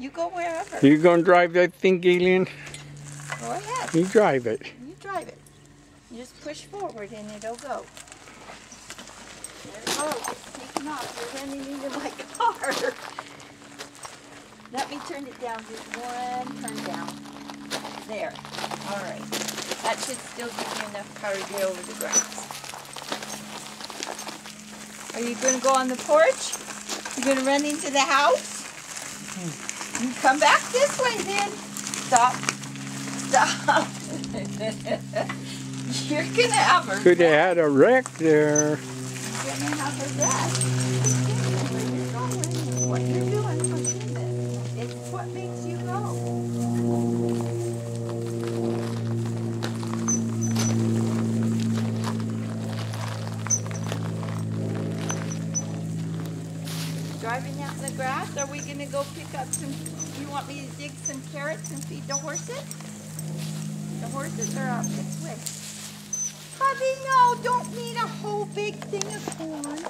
You go wherever. You gonna drive that thing, Gillian? Go ahead. You drive it. You drive it. You just push forward and it'll go. There it goes. It's taking off. You're running into my car. Let me turn it down. Just one turn down. There. All right. That should still give you enough power to get over the grass. Are you going to go on the porch? You going to run into the house? You come back this way then. Stop. Stop. You're going to have a Could have had a wreck there. You're going to have a wreck. Where you're going, what you're doing for goodness. It's what makes you go. Driving out in the grass, are we going to go pick up some, you want me to dig some carrots and feed the horses? The horses are out this way. Hubby, no, don't need a whole big thing of corn.